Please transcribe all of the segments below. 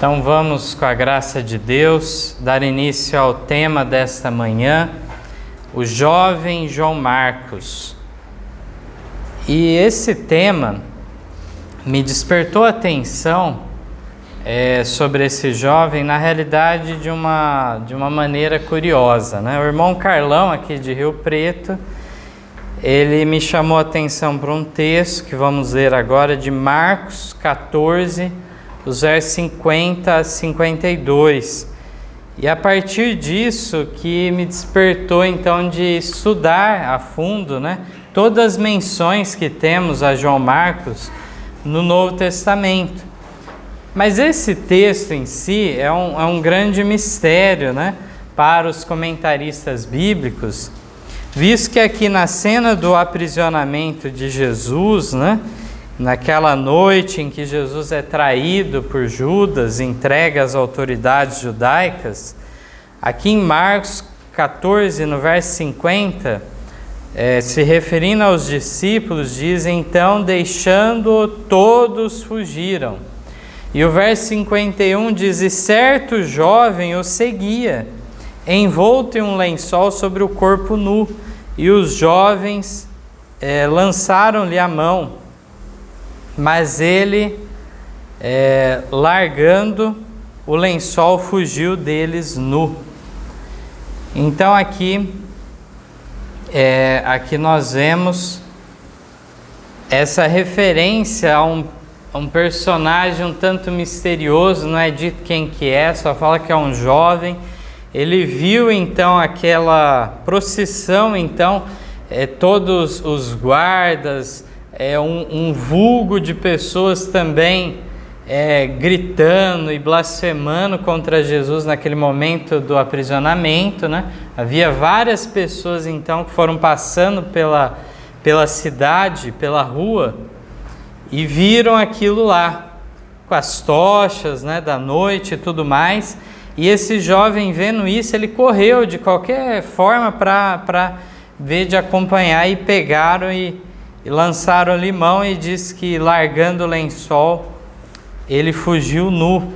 Então vamos, com a graça de Deus, dar início ao tema desta manhã, o jovem João Marcos. E esse tema me despertou a atenção sobre esse jovem, na realidade, de uma maneira curiosa, né? O irmão Carlão, aqui de Rio Preto, ele me chamou a atenção para um texto que vamos ler agora, de Marcos 14, os versos 50 a 52. E a partir disso que me despertou então de estudar a fundo, né, todas as menções que temos a João Marcos no Novo Testamento. Mas esse texto em si é um grande mistério, né, para os comentaristas bíblicos, visto que aqui na cena do aprisionamento de Jesus, né, naquela noite em que Jesus é traído por Judas, entregue às autoridades judaicas, aqui em Marcos 14, no verso 50, se referindo aos discípulos, diz: então, deixando-o, todos fugiram. E o verso 51 diz: e certo jovem o seguia, envolto em um lençol sobre o corpo nu, e os jovens lançaram-lhe a mão. Mas ele, largando o lençol, fugiu deles nu. Então aqui nós vemos essa referência a um personagem um tanto misterioso, não é dito quem que é, só fala que é um jovem. Ele viu então aquela procissão, então todos os guardas, um vulgo de pessoas também gritando e blasfemando contra Jesus naquele momento do aprisionamento, né? Havia várias pessoas então que foram passando pela cidade, pela rua, e viram aquilo lá, com as tochas, né, da noite e tudo mais. E esse jovem, vendo isso, ele correu de qualquer forma para ver de acompanhar, e pegaram e lançaram-lhe mão, e diz que, largando o lençol, ele fugiu nu.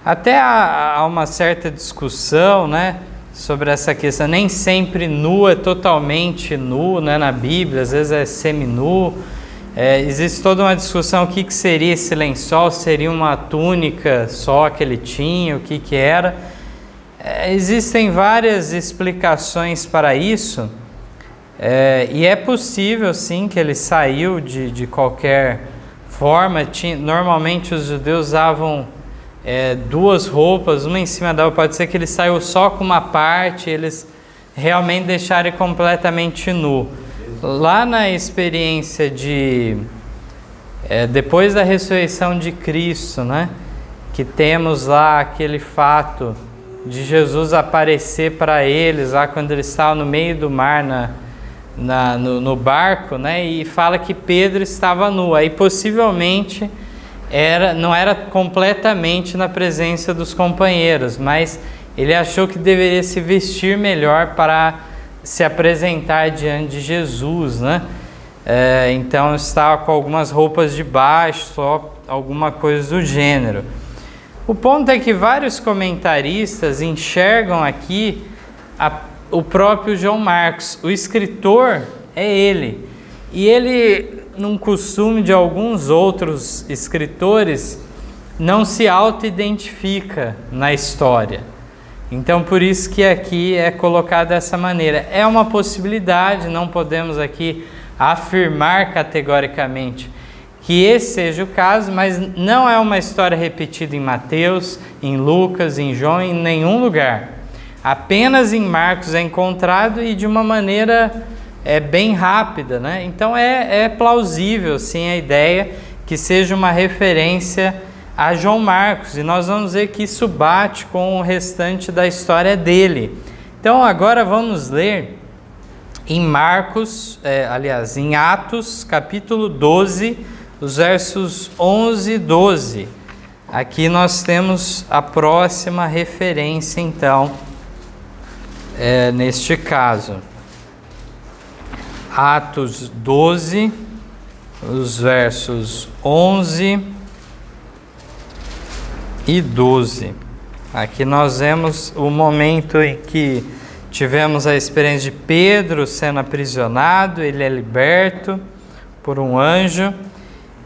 Até há uma certa discussão, né, sobre essa questão. Nem sempre nu é totalmente nu, né, na Bíblia, às vezes é seminu. Existe toda uma discussão o que seria esse lençol, seria uma túnica só que ele tinha, o que era. Existem várias explicações para isso. E é possível sim que ele saiu de qualquer forma. Normalmente os judeus usavam duas roupas, uma em cima da outra. Pode ser que ele saiu só com uma parte, eles realmente deixaram ele completamente nu. Lá na experiência depois da ressurreição de Cristo, né, que temos lá aquele fato de Jesus aparecer para eles lá quando eles estavam no meio do mar, no barco, né, e fala que Pedro estava nu. Aí possivelmente não era completamente na presença dos companheiros, mas ele achou que deveria se vestir melhor para se apresentar diante de Jesus, né? Então estava com algumas roupas de baixo, só alguma coisa do gênero. O ponto é que vários comentaristas enxergam aqui o próprio João Marcos. O escritor é ele. E ele, num costume de alguns outros escritores, não se auto-identifica na história. Então, por isso que aqui é colocado dessa maneira. É uma possibilidade, não podemos aqui afirmar categoricamente que esse seja o caso, mas não é uma história repetida em Mateus, em Lucas, em João, em nenhum lugar. Apenas em Marcos é encontrado, e de uma maneira bem rápida, né? Então é plausível sim a ideia que seja uma referência a João Marcos, e nós vamos ver que isso bate com o restante da história dele. Então agora vamos ler em Marcos, em Atos, capítulo 12, os versos 11 e 12. Aqui nós temos a próxima referência, então, neste caso. Atos 12, os versos 11 e 12. Aqui nós vemos o momento em que tivemos a experiência de Pedro sendo aprisionado, ele é liberto por um anjo.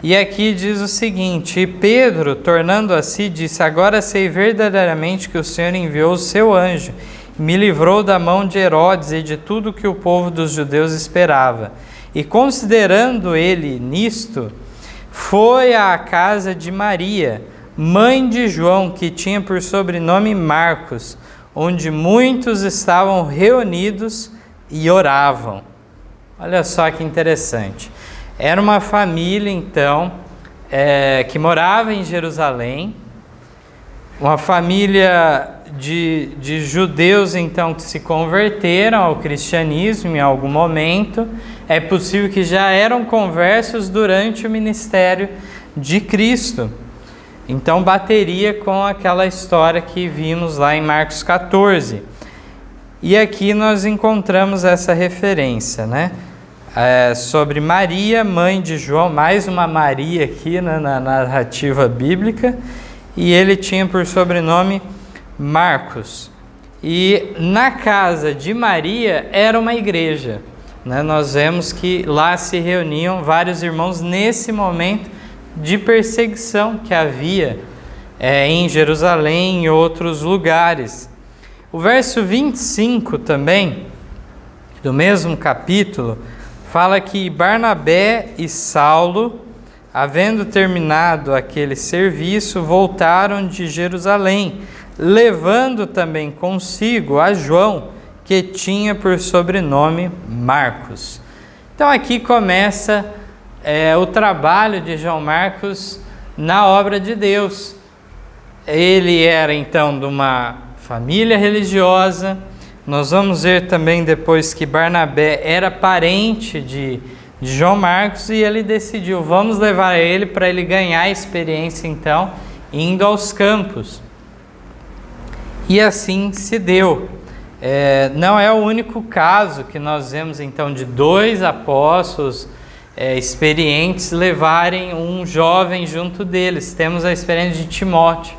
E aqui diz o seguinte: e Pedro, tornando a si, disse: agora sei verdadeiramente que o Senhor enviou o seu anjo, e me livrou da mão de Herodes e de tudo que o povo dos judeus esperava. E considerando ele nisto, foi à casa de Maria, mãe de João, que tinha por sobrenome Marcos, onde muitos estavam reunidos e oravam. Olha só que interessante. Era uma família, então, que morava em Jerusalém, uma família de judeus, então, que se converteram ao cristianismo em algum momento. É possível que já eram conversos durante o ministério de Cristo. Então, bateria com aquela história que vimos lá em Marcos 14. E aqui nós encontramos essa referência, né? Sobre Maria, mãe de João, mais uma Maria aqui, né, na narrativa bíblica, e ele tinha por sobrenome Marcos. E na casa de Maria era uma igreja, né? Nós vemos que lá se reuniam vários irmãos nesse momento de perseguição que havia em Jerusalém e em outros lugares. O verso 25 também, do mesmo capítulo, fala que Barnabé e Saulo, havendo terminado aquele serviço, voltaram de Jerusalém, levando também consigo a João, que tinha por sobrenome Marcos. Então aqui começa o trabalho de João Marcos na obra de Deus. Ele era então de uma família religiosa. Nós vamos ver também depois que Barnabé era parente de João Marcos e ele decidiu, vamos levar ele para ele ganhar experiência então, indo aos campos. E assim se deu. Não é o único caso que nós vemos então de dois apóstolos experientes levarem um jovem junto deles. Temos a experiência de Timóteo,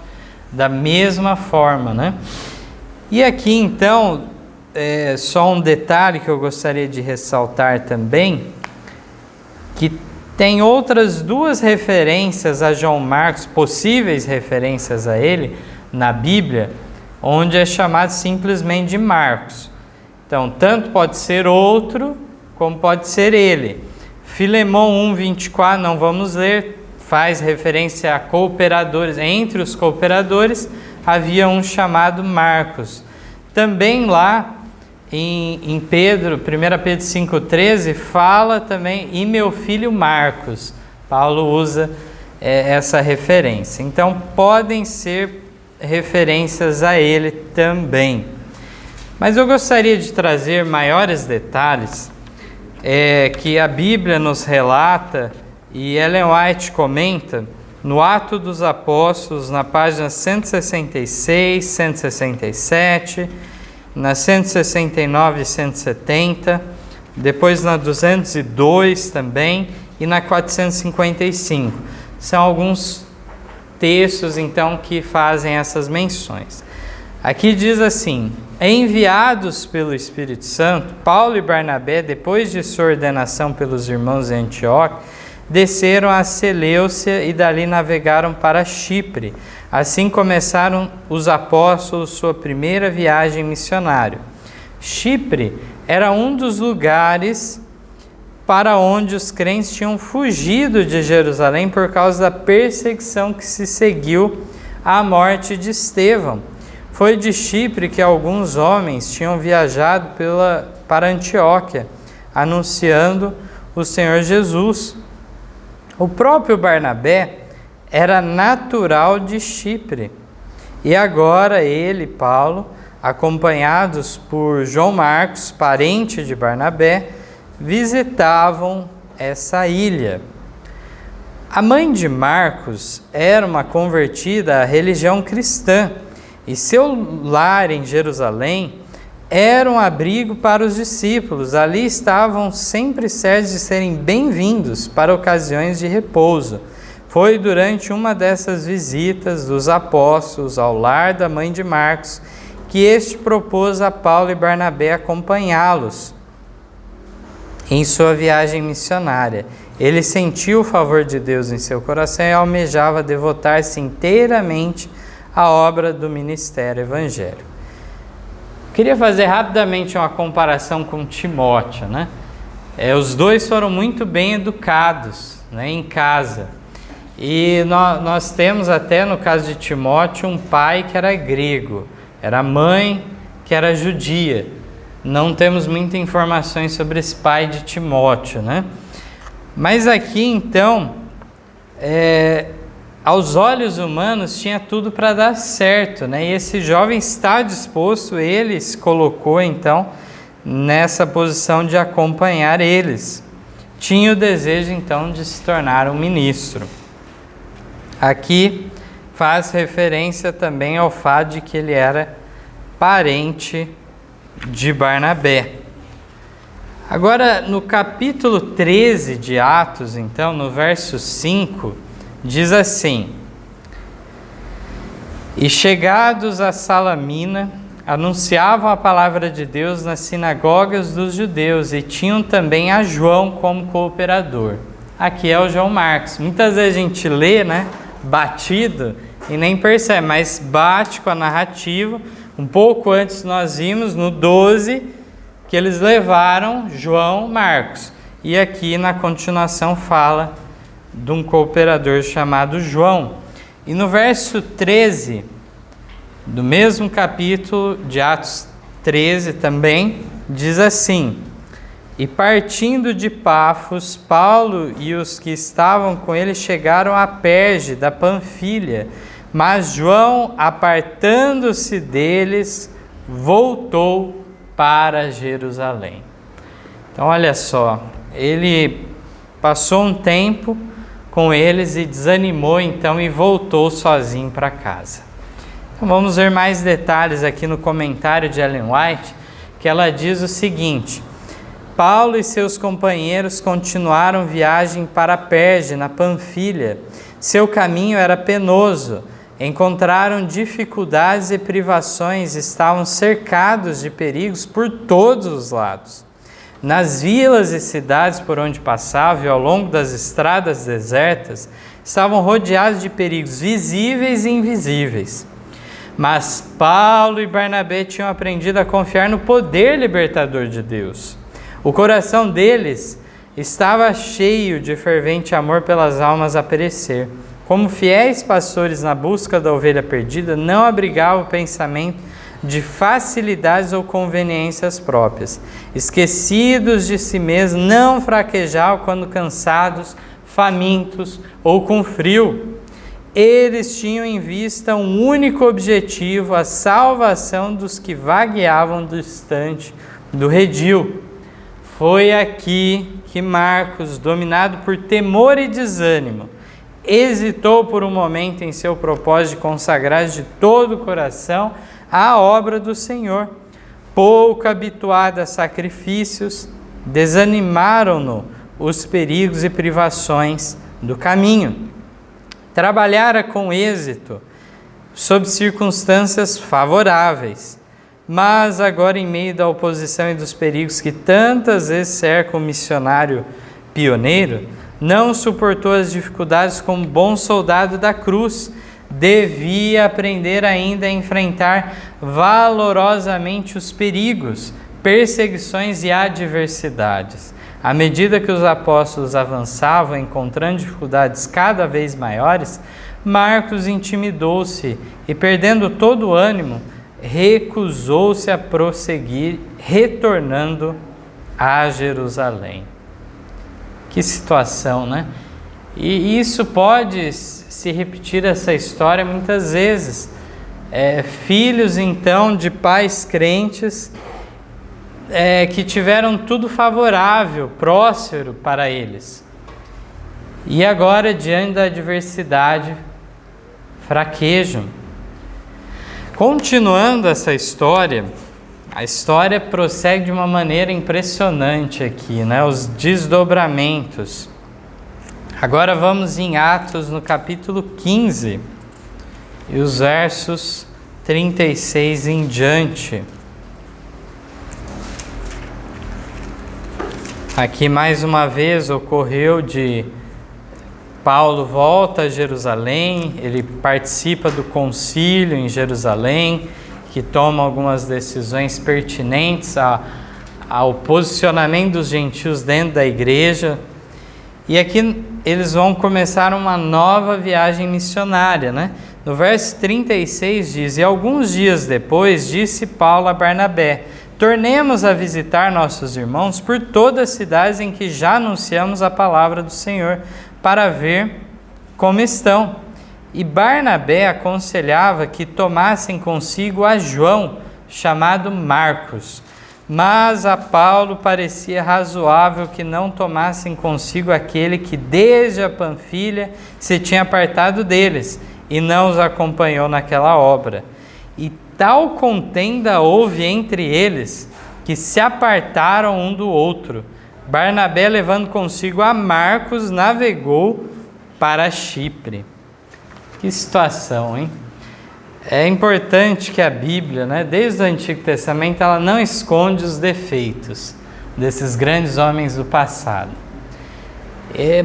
da mesma forma, né? E aqui então, só um detalhe que eu gostaria de ressaltar também, que tem outras duas referências a João Marcos, possíveis referências a ele na Bíblia, onde é chamado simplesmente de Marcos. Então, tanto pode ser outro, como pode ser ele. Filemão 1:24, não vamos ler, faz referência a cooperadores. Entre os cooperadores havia um chamado Marcos. Também lá em Pedro, 1 Pedro 5,13, fala também, e meu filho Marcos. Paulo usa essa referência. Então, podem ser referências a ele também. Mas eu gostaria de trazer maiores detalhes que a Bíblia nos relata, e Ellen White comenta no Atos dos Apóstolos, na página 166, 167, na 169 e 170, depois na 202 também, e na 455. São alguns textos, então, que fazem essas menções. Aqui diz assim: enviados pelo Espírito Santo, Paulo e Barnabé, depois de sua ordenação pelos irmãos em Antioquia, desceram a Seleucia e dali navegaram para Chipre. Assim começaram os apóstolos sua primeira viagem missionária. Chipre era um dos lugares para onde os crentes tinham fugido de Jerusalém por causa da perseguição que se seguiu à morte de Estevão. Foi de Chipre que alguns homens tinham viajado para Antioquia, anunciando o Senhor Jesus. O próprio Barnabé era natural de Chipre, e agora ele, Paulo, acompanhados por João Marcos, parente de Barnabé, visitavam essa ilha. A mãe de Marcos era uma convertida à religião cristã, e seu lar em Jerusalém era um abrigo para os discípulos. Ali estavam sempre certos de serem bem-vindos para ocasiões de repouso. Foi durante uma dessas visitas dos apóstolos ao lar da mãe de Marcos que este propôs a Paulo e Barnabé acompanhá-los em sua viagem missionária. Ele sentiu o favor de Deus em seu coração e almejava devotar-se inteiramente à obra do ministério evangélico. Queria fazer rapidamente uma comparação com Timóteo, né? Os dois foram muito bem educados, né, em casa. E nós temos até no caso de Timóteo um pai que era grego, era a mãe que era judia. Não temos muitas informações sobre esse pai de Timóteo, né? Mas aqui então, aos olhos humanos tinha tudo para dar certo, né? E esse jovem está disposto, ele se colocou então nessa posição de acompanhar eles. Tinha o desejo então de se tornar um ministro. Aqui faz referência também ao fato de que ele era parente de Barnabé. Agora, no capítulo 13 de Atos, então, no verso 5, diz assim: E chegados a Salamina, anunciavam a palavra de Deus nas sinagogas dos judeus e tinham também a João como cooperador. Aqui é o João Marcos. Muitas vezes a gente lê, né, batido e nem percebe, mas bate com a narrativa. Um pouco antes nós vimos no 12 que eles levaram João Marcos. E aqui na continuação fala de um cooperador chamado João. E no verso 13 do mesmo capítulo de Atos 13 também, diz assim: E partindo de Pafos, Paulo e os que estavam com ele chegaram a Perge da Panfilha, mas João, apartando-se deles, voltou para Jerusalém. Então olha só, ele passou um tempo com eles e desanimou então e voltou sozinho para casa. Então vamos ver mais detalhes aqui no comentário de Ellen White, que ela diz o seguinte: Paulo e seus companheiros continuaram viagem para Perge, na Panfilha. Seu caminho era penoso, encontraram dificuldades e privações, estavam cercados de perigos por todos os lados. Nas vilas e cidades por onde passavam e ao longo das estradas desertas, estavam rodeados de perigos visíveis e invisíveis. Mas Paulo e Barnabé tinham aprendido a confiar no poder libertador de Deus. O coração deles estava cheio de fervente amor pelas almas a perecer. Como fiéis pastores na busca da ovelha perdida, não abrigavam o pensamento de facilidades ou conveniências próprias. Esquecidos de si mesmos, não fraquejavam quando cansados, famintos ou com frio. Eles tinham em vista um único objetivo: a salvação dos que vagueavam distante do redil. Foi aqui que Marcos, dominado por temor e desânimo, hesitou por um momento em seu propósito de consagrar de todo o coração a obra do Senhor. Pouco habituado a sacrifícios, desanimaram-no os perigos e privações do caminho. Trabalhara com êxito, sob circunstâncias favoráveis, mas agora em meio da oposição e dos perigos que tantas vezes cercam o missionário pioneiro, não suportou as dificuldades como bom soldado da cruz. Devia aprender ainda a enfrentar valorosamente os perigos, perseguições e adversidades. À medida que os apóstolos avançavam, encontrando dificuldades cada vez maiores, Marcos intimidou-se e, perdendo todo o ânimo, recusou-se a prosseguir, retornando a Jerusalém. Que situação, né? E isso pode se repetir, essa história, muitas vezes. Filhos, então, de pais crentes que tiveram tudo favorável, próspero para eles. E agora, diante da adversidade, fraquejam. Continuando essa história, a história prossegue de uma maneira impressionante aqui, né? Os desdobramentos. Agora vamos em Atos, no capítulo 15, e os versos 36 em diante. Aqui mais uma vez ocorreu de Paulo volta a Jerusalém, ele participa do concílio em Jerusalém, que toma algumas decisões pertinentes ao posicionamento dos gentios dentro da igreja. E aqui eles vão começar uma nova viagem missionária, né? No verso 36 diz: E alguns dias depois disse Paulo a Barnabé: Tornemos a visitar nossos irmãos por todas as cidades em que já anunciamos a palavra do Senhor, para ver como estão. E Barnabé aconselhava que tomassem consigo a João, chamado Marcos. Mas a Paulo parecia razoável que não tomassem consigo aquele que desde a Panfilha se tinha apartado deles e não os acompanhou naquela obra. E tal contenda houve entre eles que se apartaram um do outro. Barnabé, levando consigo a Marcos, navegou para Chipre. Que situação, hein? É importante que a Bíblia, né, desde o Antigo Testamento, ela não esconde os defeitos desses grandes homens do passado.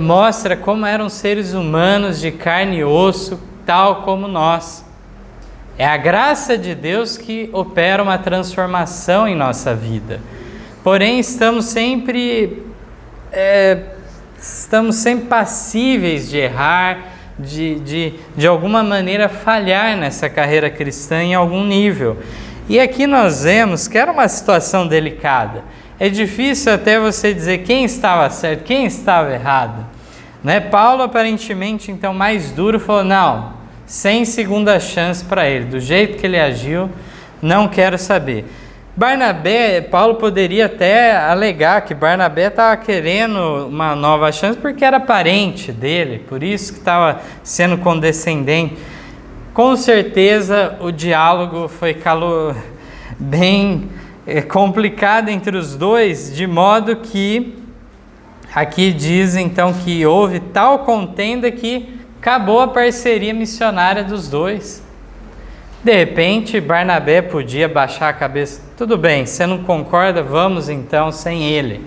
Mostra como eram seres humanos de carne e osso, tal como nós. É a graça de Deus que opera uma transformação em nossa vida. Porém, estamos sempre passíveis de errar, de alguma maneira falhar nessa carreira cristã em algum nível. E aqui nós vemos que era uma situação delicada. É difícil até você dizer quem estava certo, quem estava errado, né? Paulo aparentemente então mais duro falou: não, sem segunda chance para ele, do jeito que ele agiu, não quero saber. Paulo poderia até alegar que Barnabé estava querendo uma nova chance porque era parente dele, por isso que estava sendo condescendente. Com certeza o diálogo foi bem complicado entre os dois, de modo que aqui diz então que houve tal contenda que acabou a parceria missionária dos dois. De repente, Barnabé podia baixar a cabeça: tudo bem, você não concorda, vamos então sem ele.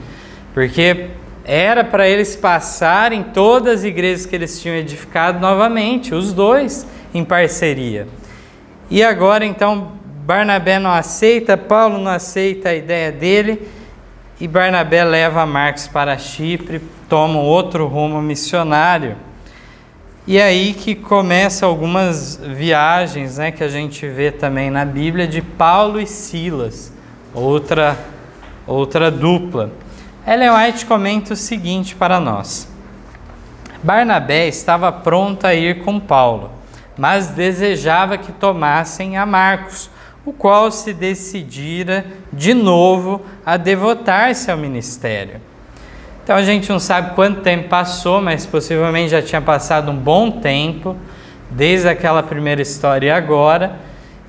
Porque era para eles passarem todas as igrejas que eles tinham edificado novamente, os dois em parceria. E agora então Barnabé não aceita, Paulo não aceita a ideia dele, e Barnabé leva Marcos para Chipre, toma outro rumo missionário. E aí que começa algumas viagens, né, que a gente vê também na Bíblia, de Paulo e Silas, outra dupla. Ellen White comenta o seguinte para nós: Barnabé estava pronto a ir com Paulo, mas desejava que tomassem a Marcos, o qual se decidira de novo a devotar-se ao ministério. Então a gente não sabe quanto tempo passou, mas possivelmente já tinha passado um bom tempo, desde aquela primeira história e agora,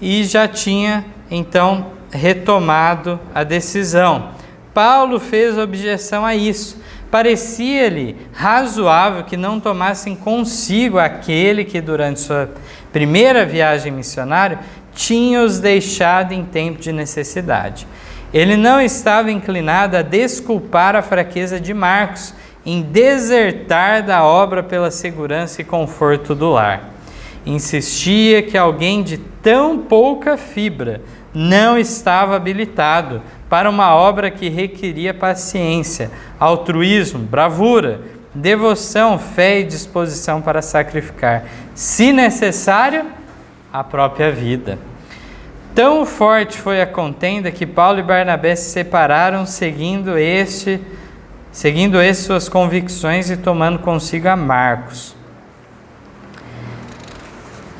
e já tinha então retomado a decisão. Paulo fez objeção a isso. Parecia-lhe razoável que não tomassem consigo aquele que durante sua primeira viagem missionária tinha os deixado em tempo de necessidade. Ele não estava inclinado a desculpar a fraqueza de Marcos em desertar da obra pela segurança e conforto do lar. Insistia que alguém de tão pouca fibra não estava habilitado para uma obra que requeria paciência, altruísmo, bravura, devoção, fé e disposição para sacrificar, se necessário, a própria vida. Tão forte foi a contenda que Paulo e Barnabé se separaram, seguindo suas convicções e tomando consigo a Marcos.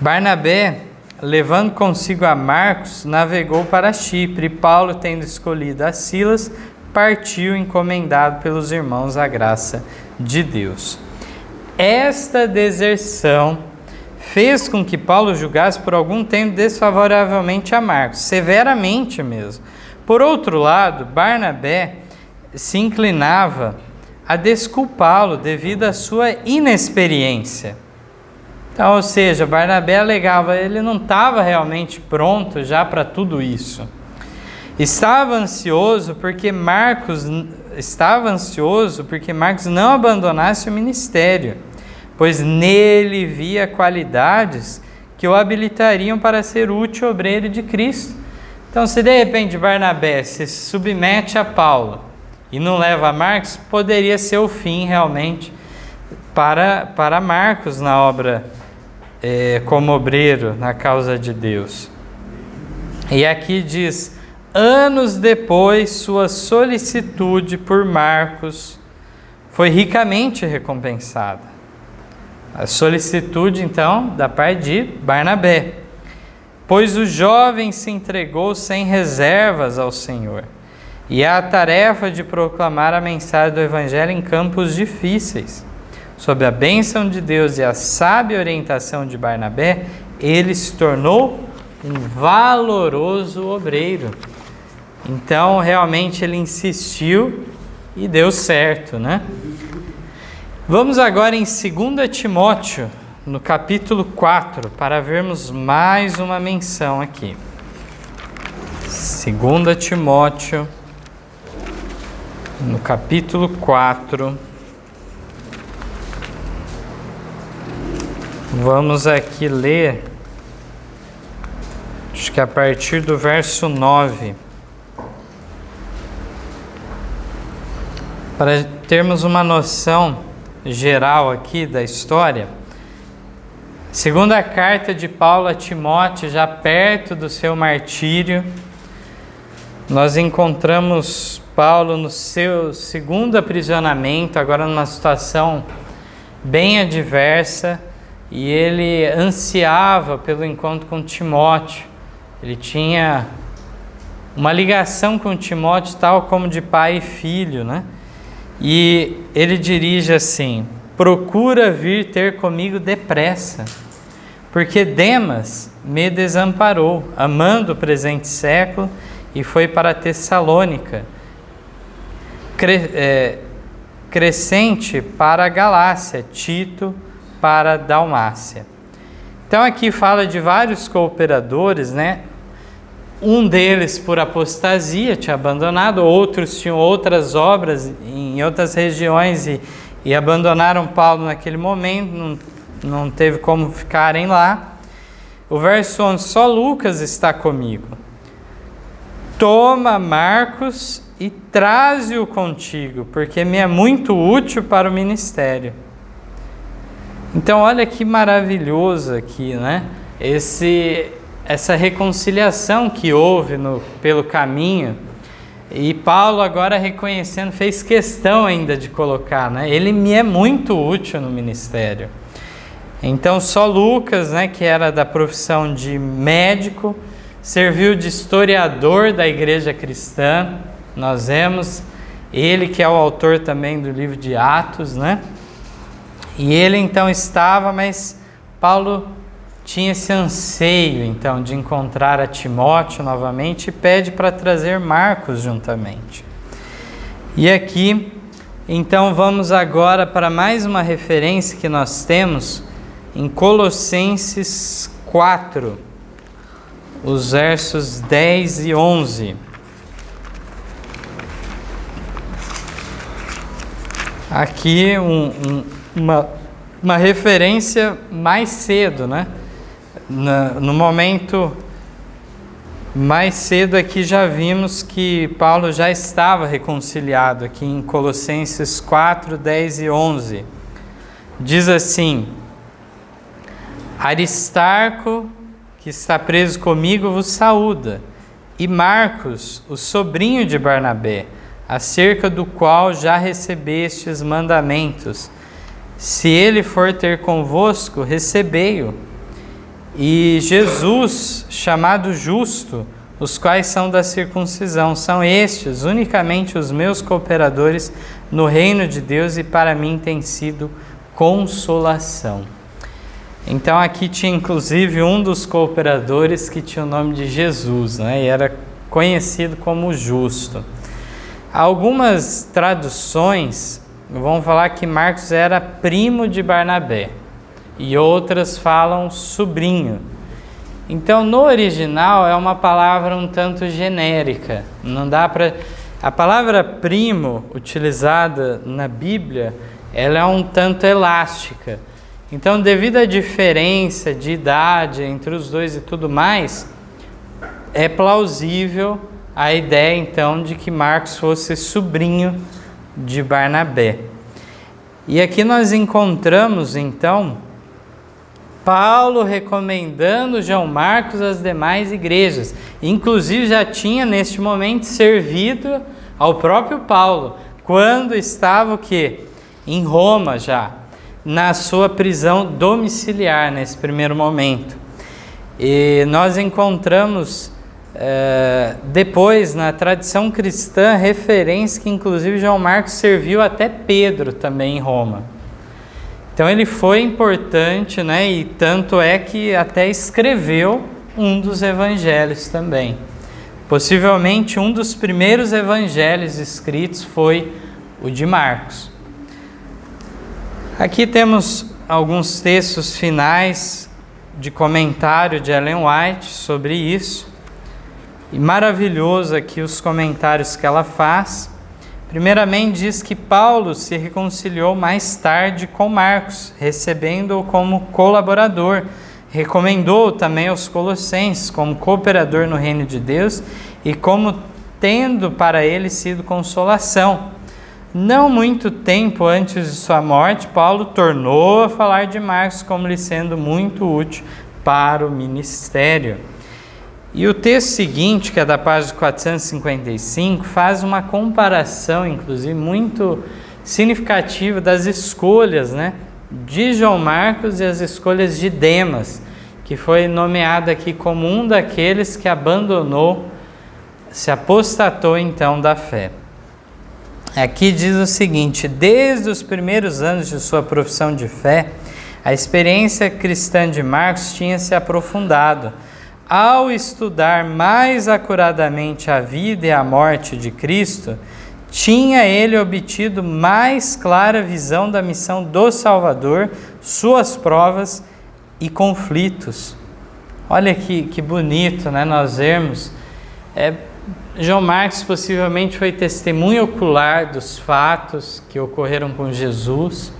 Barnabé, levando consigo a Marcos, navegou para Chipre, e Paulo, tendo escolhido a Silas, partiu encomendado pelos irmãos à graça de Deus. Esta deserção fez com que Paulo julgasse por algum tempo desfavoravelmente a Marcos, severamente mesmo. Por outro lado, Barnabé se inclinava a desculpá-lo devido à sua inexperiência. Então, ou seja, Barnabé alegava que ele não estava realmente pronto já para tudo isso. Estava ansioso porque Marcos não abandonasse o ministério, pois nele via qualidades que o habilitariam para ser útil obreiro de Cristo. Então, se de repente Barnabé se submete a Paulo e não leva a Marcos, poderia ser o fim realmente para Marcos na obra como obreiro na causa de Deus. E aqui diz: anos depois, sua solicitude por Marcos foi ricamente recompensada. A solicitude, então, da parte de Barnabé, pois o jovem se entregou sem reservas ao Senhor, e à tarefa de proclamar a mensagem do Evangelho em campos difíceis. Sob a bênção de Deus e a sábia orientação de Barnabé, ele se tornou um valoroso obreiro. Então, realmente, ele insistiu e deu certo, né? Vamos agora em 2 Timóteo, no capítulo 4, para vermos mais uma menção aqui. 2 Timóteo, no capítulo 4. Vamos aqui ler, acho que a partir do verso 9. Para termos uma noção geral aqui da história, segunda carta de Paulo a Timóteo, já perto do seu martírio, nós encontramos Paulo no seu segundo aprisionamento, agora numa situação bem adversa, e ele ansiava pelo encontro com Timóteo. Ele tinha uma ligação com Timóteo tal como de pai e filho, né? E ele dirige assim: procura vir ter comigo depressa, porque Demas me desamparou, amando o presente século, e foi para Tessalônica, Crescente para a Galácia, Tito para a Dalmácia. Então aqui fala de vários cooperadores, né? Um deles por apostasia tinha abandonado, outros tinham outras obras em outras regiões e abandonaram Paulo naquele momento, não teve como ficarem lá. O verso 11: só Lucas está comigo. Toma Marcos e traze-o contigo, porque me é muito útil para o ministério. Então olha que maravilhoso aqui, né? Essa reconciliação que houve pelo caminho, e Paulo agora reconhecendo, fez questão ainda de colocar, né? Ele me é muito útil no ministério. Então só Lucas, né, que era da profissão de médico, serviu de historiador da igreja cristã. Nós vemos ele que é o autor também do livro de Atos, né? E ele então estava, mas Paulo tinha esse anseio então de encontrar a Timóteo novamente e pede para trazer Marcos juntamente. E aqui, então vamos agora para mais uma referência que nós temos em Colossenses 4, os versos 10 e 11. Aqui uma referência mais cedo, né? No momento mais cedo aqui já vimos que Paulo já estava reconciliado aqui em Colossenses 4, 10 e 11. Diz assim: Aristarco, que está preso comigo, vos saúda, e Marcos, o sobrinho de Barnabé, acerca do qual já recebestes mandamentos. Se ele for ter convosco, recebei-o. E Jesus, chamado Justo, os quais são da circuncisão, são estes unicamente os meus cooperadores no reino de Deus, e para mim tem sido consolação. Então aqui tinha inclusive um dos cooperadores que tinha o nome de Jesus, né? E era conhecido como Justo. Algumas traduções vão falar que Marcos era primo de Barnabé, e outras falam sobrinho. Então, no original é uma palavra um tanto genérica. Não dá para... A palavra primo, utilizada na Bíblia, ela é um tanto elástica. Então, devido à diferença de idade entre os dois e tudo mais, é plausível a ideia, então, de que Marcos fosse sobrinho de Barnabé. E aqui nós encontramos, então, Paulo recomendando João Marcos às demais igrejas. Inclusive já tinha neste momento servido ao próprio Paulo, quando estava o quê? Em Roma já, na sua prisão domiciliar nesse primeiro momento. E nós encontramos depois na tradição cristã referência que inclusive João Marcos serviu até Pedro também em Roma. Então ele foi importante, né? E tanto é que até escreveu um dos evangelhos também. Possivelmente um dos primeiros evangelhos escritos foi o de Marcos. Aqui temos alguns textos finais de comentário de Ellen White sobre isso. E maravilhoso aqui os comentários que ela faz. Primeiramente diz que Paulo se reconciliou mais tarde com Marcos, recebendo-o como colaborador. Recomendou também aos colossenses como cooperador no reino de Deus e como tendo para ele sido consolação. Não muito tempo antes de sua morte, Paulo tornou a falar de Marcos como lhe sendo muito útil para o ministério. E o texto seguinte, que é da página 455, faz uma comparação, inclusive, muito significativa das escolhas, né, de João Marcos e as escolhas de Demas, que foi nomeado aqui como um daqueles que abandonou, se apostatou então da fé. Aqui diz o seguinte: desde os primeiros anos de sua profissão de fé, a experiência cristã de Marcos tinha se aprofundado. Ao estudar mais acuradamente a vida e a morte de Cristo, tinha ele obtido mais clara visão da missão do Salvador, suas provas e conflitos. Olha que bonito, né? Nós vemos. João Marcos possivelmente foi testemunha ocular dos fatos que ocorreram com Jesus,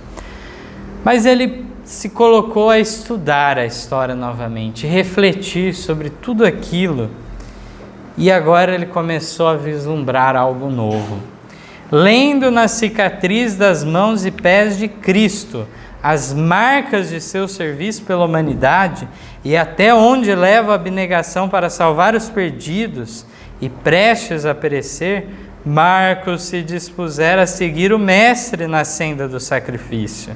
mas ele se colocou a estudar a história novamente, refletir sobre tudo aquilo, e agora ele começou a vislumbrar algo novo. Lendo na cicatriz das mãos e pés de Cristo as marcas de seu serviço pela humanidade e até onde leva a abnegação para salvar os perdidos e prestes a perecer, Marcos se dispusera a seguir o Mestre na senda do sacrifício.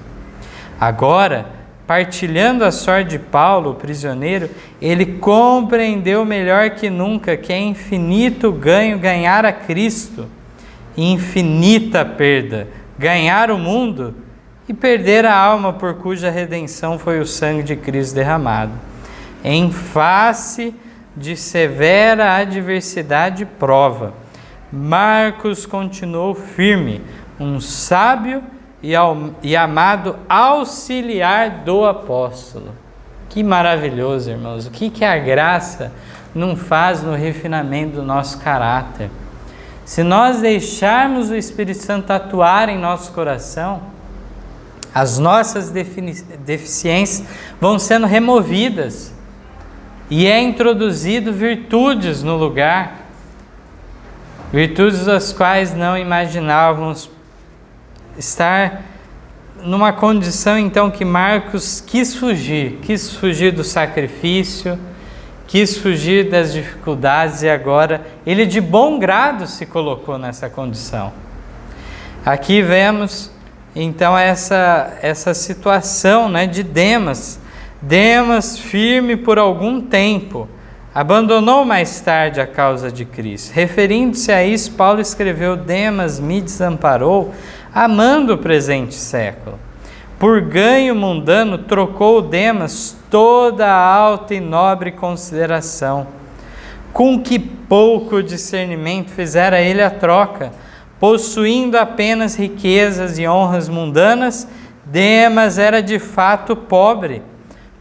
Agora, partilhando a sorte de Paulo, o prisioneiro, ele compreendeu melhor que nunca que é infinito ganho ganhar a Cristo, e infinita perda ganhar o mundo e perder a alma por cuja redenção foi o sangue de Cristo derramado. Em face de severa adversidade e prova, Marcos continuou firme, um sábio e amado auxiliar do apóstolo. Que maravilhoso, irmãos. O que a graça não faz no refinamento do nosso caráter? Se nós deixarmos o Espírito Santo atuar em nosso coração, as nossas deficiências vão sendo removidas e é introduzido virtudes no lugar, virtudes das quais não imaginávamos estar numa condição então que Marcos quis fugir do sacrifício, quis fugir das dificuldades e agora ele de bom grado se colocou nessa condição. Aqui vemos então essa situação, né, de Demas. Demas, firme por algum tempo, abandonou mais tarde a causa de Cristo. Referindo-se a isso, Paulo escreveu: Demas me desamparou, amando o presente século. Por ganho mundano, trocou Demas toda a alta e nobre consideração. Com que pouco discernimento fizera ele a troca, Possuindo apenas riquezas e honras mundanas, Demas era de fato pobre,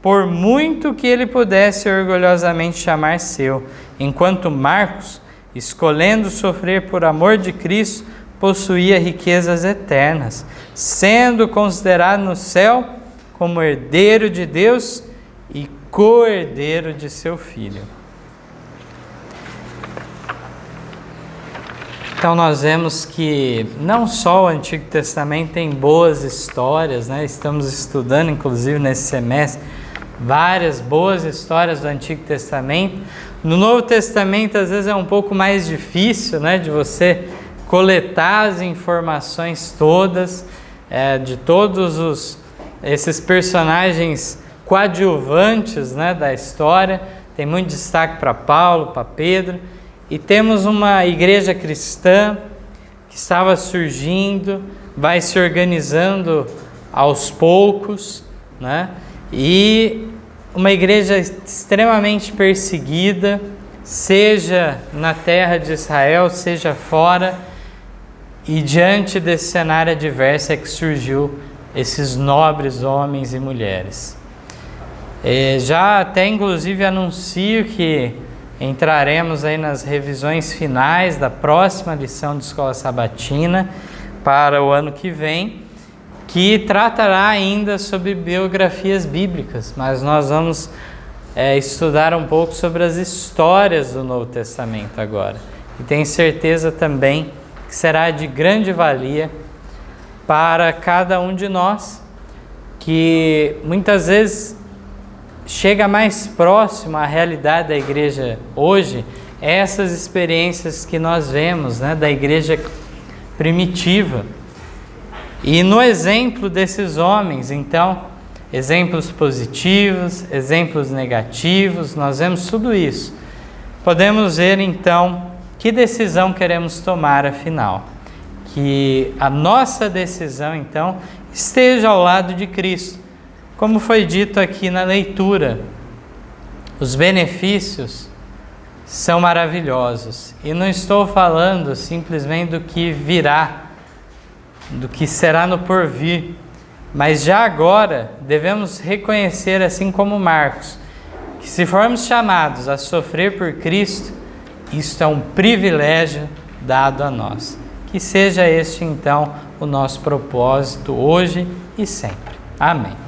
por muito que ele pudesse orgulhosamente chamar seu, enquanto Marcos, escolhendo sofrer por amor de Cristo, possuía riquezas eternas, sendo considerado no céu como herdeiro de Deus e co-herdeiro de seu Filho. Então nós vemos que não só o Antigo Testamento tem boas histórias, né? Estamos estudando, inclusive nesse semestre, várias boas histórias do Antigo Testamento. No Novo Testamento, às vezes, é um pouco mais difícil, né, de você coletar as informações todas, de todos esses personagens coadjuvantes, né, da história. Tem muito destaque para Paulo, para Pedro. E temos uma igreja cristã que estava surgindo, vai se organizando aos poucos, né? E uma igreja extremamente perseguida, seja na terra de Israel, seja fora, e diante desse cenário adverso é que surgiu esses nobres homens e mulheres. Já até inclusive anuncio que entraremos aí nas revisões finais da próxima lição de Escola Sabatina para o ano que vem, que tratará ainda sobre biografias bíblicas, mas nós vamos estudar um pouco sobre as histórias do Novo Testamento agora. E tenho certeza também que será de grande valia para cada um de nós, que muitas vezes chega mais próximo à realidade da igreja hoje, essas experiências que nós vemos, né, da igreja primitiva. E no exemplo desses homens, então, exemplos positivos, exemplos negativos, nós vemos tudo isso. Podemos ver, então, que decisão queremos tomar, afinal. Que a nossa decisão, então, esteja ao lado de Cristo. Como foi dito aqui na leitura, os benefícios são maravilhosos. E não estou falando simplesmente do que virá, do que será no porvir, mas já agora devemos reconhecer, assim como Marcos, que se formos chamados a sofrer por Cristo, isto é um privilégio dado a nós. Que seja este então o nosso propósito hoje e sempre. Amém.